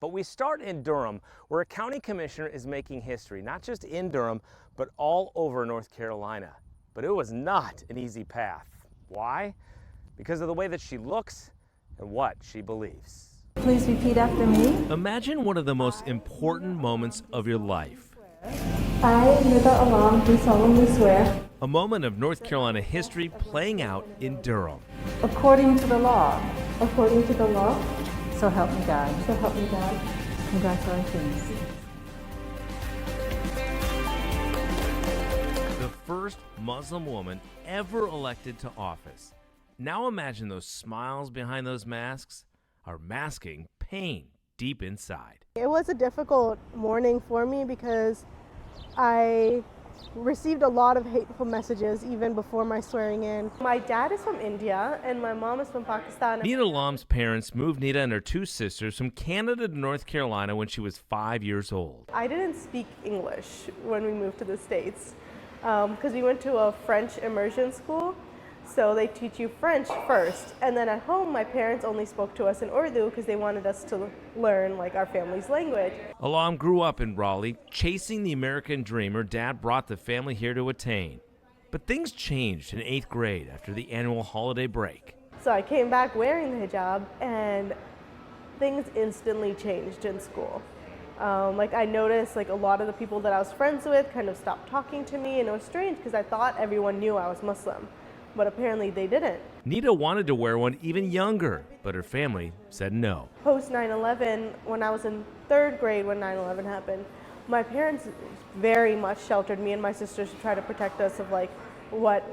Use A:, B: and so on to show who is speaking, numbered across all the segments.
A: But we start in Durham, where a county commissioner is making history, not just in Durham, but all over North Carolina. But it was not an easy path. Why? Because of the way that she looks and what she believes.
B: Please repeat after me.
C: Imagine one of the most important moments of your life.
B: I, Nida Allam, do solemnly swear.
C: A moment of North Carolina history playing out in Durham.
B: According to the law. According to the law.
D: So help me God.
B: So help me God.
D: Congratulations.
C: The first Muslim woman ever elected to office. Now imagine those smiles behind those masks are masking pain deep inside.
E: It was a difficult morning for me because I received a lot of hateful messages even before my swearing in. My dad is from India and my mom is from Pakistan.
C: Nida Allam's parents moved Nida and her two sisters from Canada to North Carolina when she was 5 years old.
E: I didn't speak English when we moved to the States because we went to a French immersion school. So they teach you French first, and then at home my parents only spoke to us in Urdu because they wanted us to learn like our family's language.
C: Allam grew up in Raleigh, chasing the American dream her dad brought the family here to attain. But things changed in 8th grade after the annual holiday break.
E: So I came back wearing the hijab, and things instantly changed in school. I noticed a lot of the people that I was friends with kind of stopped talking to me, and it was strange because I thought everyone knew I was Muslim. But apparently they didn't.
C: Nida wanted to wear one even younger, but her family said no.
E: Post 9/11, when I was in 3rd grade when 9/11 happened, my parents very much sheltered me and my sisters to try to protect us of what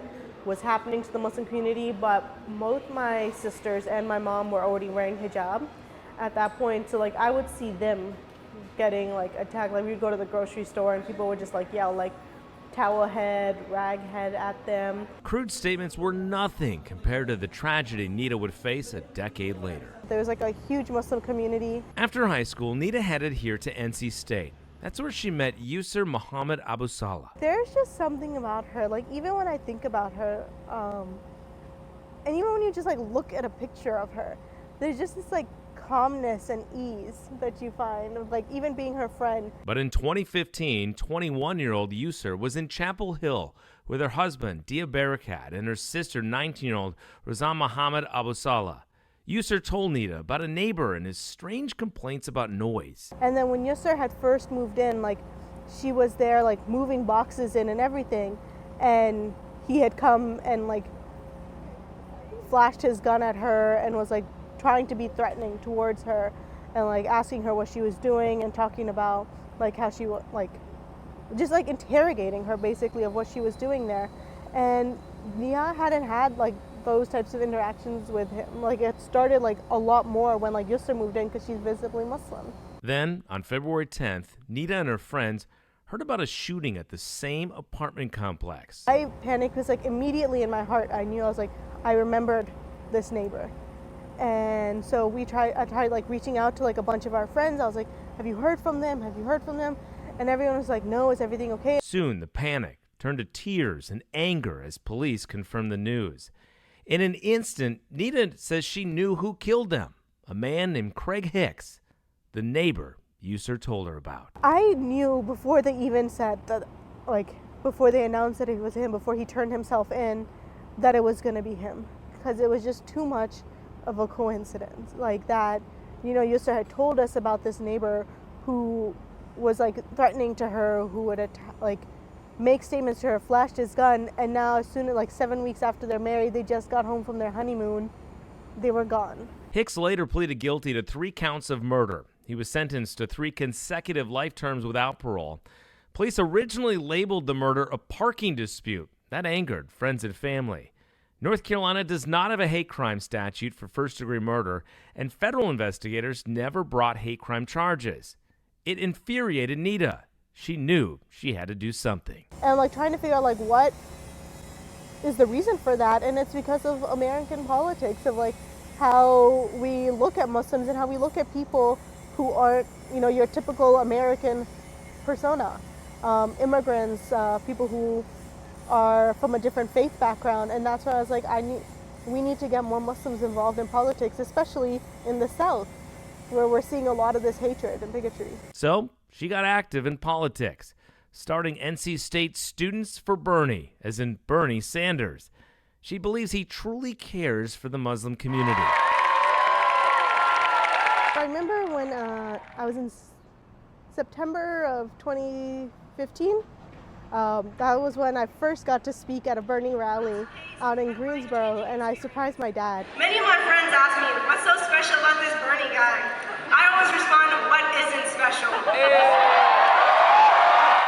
E: was happening to the Muslim community. But both my sisters and my mom were already wearing hijab at that point. So I would see them getting attacked. We'd go to the grocery store and people would just yell towel head, rag head at them.
C: Crude statements were nothing compared to the tragedy Nida would face a decade later.
E: There was a huge Muslim community.
C: After high school, Nida headed here to NC State. That's where she met Yusur Muhammad Abu Salah.
E: There's just something about her, even when I think about her, and even when you just look at a picture of her, there's just this calmness and ease that you find of even being her friend.
C: But in 2015, 21-year-old Yusur was in Chapel Hill with her husband, Dia Barakat, and her sister, 19-year-old Razan Muhammad Abu Salah. Yusur told Nida about a neighbor and his strange complaints about noise.
E: And then when Yusur had first moved in, she was there moving boxes in and everything, and he had come and flashed his gun at her and was trying to be threatening towards her and asking her what she was doing and talking about how she was just interrogating her basically of what she was doing there. And Nia hadn't had those types of interactions with him. It started a lot more when Yusur moved in because she's visibly Muslim.
C: Then on February 10th, Nida and her friends heard about a shooting at the same apartment complex.
E: I panicked because immediately in my heart I knew I remembered this neighbor. And so I tried reaching out to a bunch of our friends. I was like, have you heard from them? Have you heard from them? And everyone was like, no, is everything okay?
C: Soon the panic turned to tears and anger as police confirmed the news. In an instant, Nida says she knew who killed them, a man named Craig Hicks, the neighbor Yusur told her about.
E: I knew before they even said that, before they announced that it was him, before he turned himself in, that it was going to be him. Because it was just too much of a coincidence that, Yusur had told us about this neighbor who was threatening to her, who would make statements to her, flashed his gun, and now as soon as 7 weeks after they're married, they just got home from their honeymoon, they were gone.
C: Hicks later pleaded guilty to 3 counts of murder. He was sentenced to 3 consecutive life terms without parole. Police originally labeled the murder a parking dispute. That angered friends and family. North Carolina does not have a hate crime statute for first-degree murder, and federal investigators never brought hate crime charges. It infuriated Nida. She knew she had to do something.
E: And trying to figure out what is the reason for that, and it's because of American politics, of how we look at Muslims and how we look at people who aren't, your typical American persona. Immigrants, people who are from a different faith background, and that's why I was we need to get more Muslims involved in politics, especially in the South. where we're seeing a lot of this hatred and bigotry.
C: So she got active in politics, starting NC State Students for Bernie, as in Bernie Sanders. She believes he truly cares for the Muslim community.
E: I remember when I was in September of 2015. That was when I first got to speak at a Bernie rally out in Greensboro, and I surprised my dad.
F: Many of my friends ask me, what's so special about this Bernie guy? I always respond to what isn't special.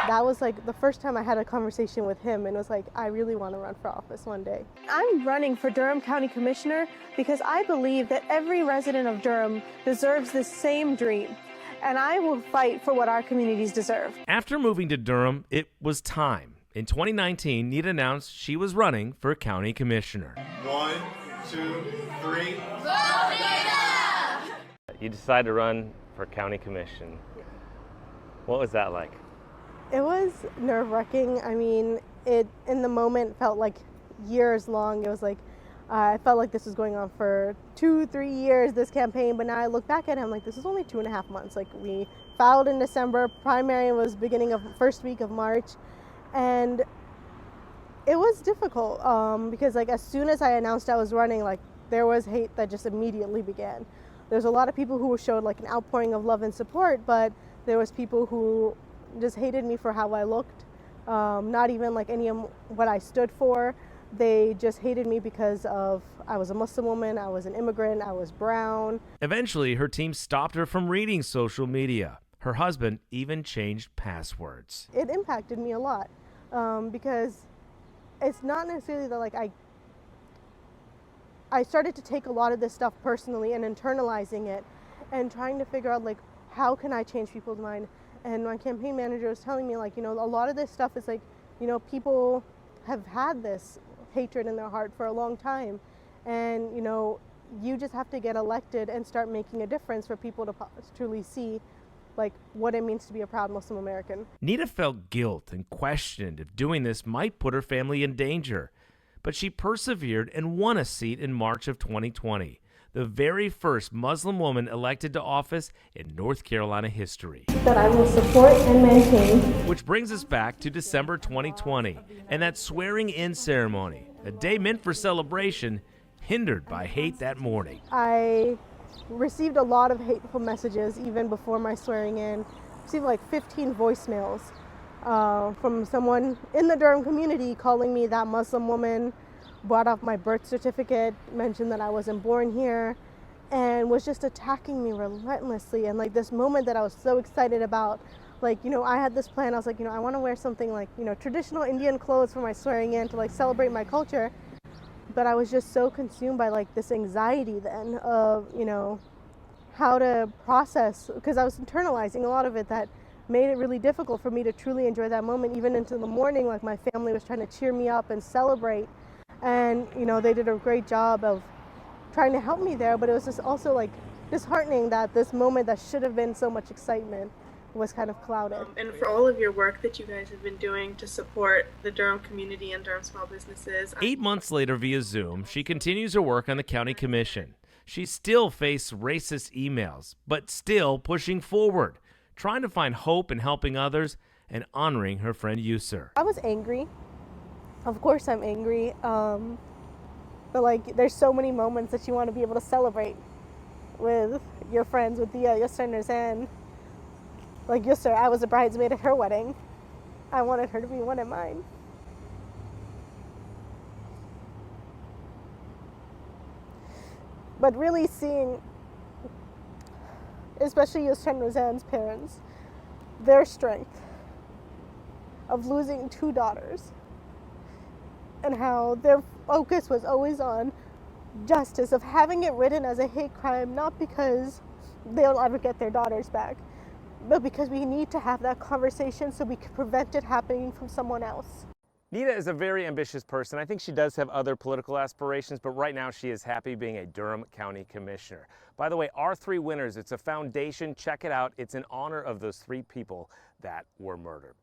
E: That was like the first time I had a conversation with him, and was like, I really want to run for office one day. I'm running for Durham County Commissioner because I believe that every resident of Durham deserves this same dream, and I will fight for what our communities deserve.
C: After moving to Durham, it was time. In 2019, Nida announced she was running for county commissioner.
G: 1, 2, 3.
A: You decided to run for county commission. What was that like?
E: It was nerve-wracking. I mean, it in the moment felt like years long. It was like, I felt like this was going on for 2-3 years, this campaign, but now I look back at it, I'm like, this is only 2.5 months. Like, we filed in December, primary was beginning of first week of March, and it was difficult because like as soon as I announced I was running, like there was hate that just immediately began. There's a lot of people who showed like an outpouring of love and support, but there was people who just hated me for how I looked, not even like any of what I stood for. They just hated me because of I was a Muslim woman, I was an immigrant, I was brown.
C: Eventually, her team stopped her from reading social media. Her husband even changed passwords.
E: It impacted me a lot because it's not necessarily that like I started to take a lot of this stuff personally and internalizing it and trying to figure out like how can I change people's mind. And my campaign manager was telling me like, you know, a lot of this stuff is like, you know, people have had this hatred in their heart for a long time, and you know, you just have to get elected and start making a difference for people to truly see like what it means to be a proud Muslim American.
C: Nida felt guilt and questioned if doing this might put her family in danger, but she persevered and won a seat in March of 2020, the very first Muslim woman elected to office in North Carolina history.
B: That I will support and maintain.
C: Which brings us back to December 2020 and that swearing-in ceremony, a day meant for celebration, hindered by hate that morning.
E: I received a lot of hateful messages even before my swearing in. I received like 15 voicemails from someone in the Durham community calling me that Muslim woman, brought up my birth certificate, mentioned that I wasn't born here, and was just attacking me relentlessly. And like this moment that I was so excited about, like, you know, I had this plan. I was like, you know, I want to wear something like, you know, traditional Indian clothes for my swearing in to like celebrate my culture. But I was just so consumed by like this anxiety then of, you know, how to process, because I was internalizing a lot of it, that made it really difficult for me to truly enjoy that moment. Even into the morning, like my family was trying to cheer me up and celebrate. And, you know, they did a great job of trying to help me there, but it was just also like disheartening that this moment that should have been so much excitement was kind of clouded.
H: And for all of your work that you guys have been doing to support the Durham community and Durham small businesses.
C: 8 months later via Zoom, she continues her work on the county commission. She still faces racist emails, but still pushing forward, trying to find hope in helping others and honoring her friend Yusur.
E: I was angry. Of course I'm angry, but like there's so many moments that you want to be able to celebrate with your friends, with Yusur and Nizan. Like Yusur, I was a bridesmaid at her wedding. I wanted her to be one of mine. But really seeing, especially Yusur and Nizan's parents, their strength of losing 2 daughters, and how their focus was always on justice, of having it written as a hate crime, not because they'll ever get their daughters back, but because we need to have that conversation so we can prevent it happening from someone else.
A: Nida is a very ambitious person. I think she does have other political aspirations, but right now she is happy being a Durham County Commissioner. By the way, our 3 winners, it's a foundation. Check it out. It's in honor of those 3 people that were murdered.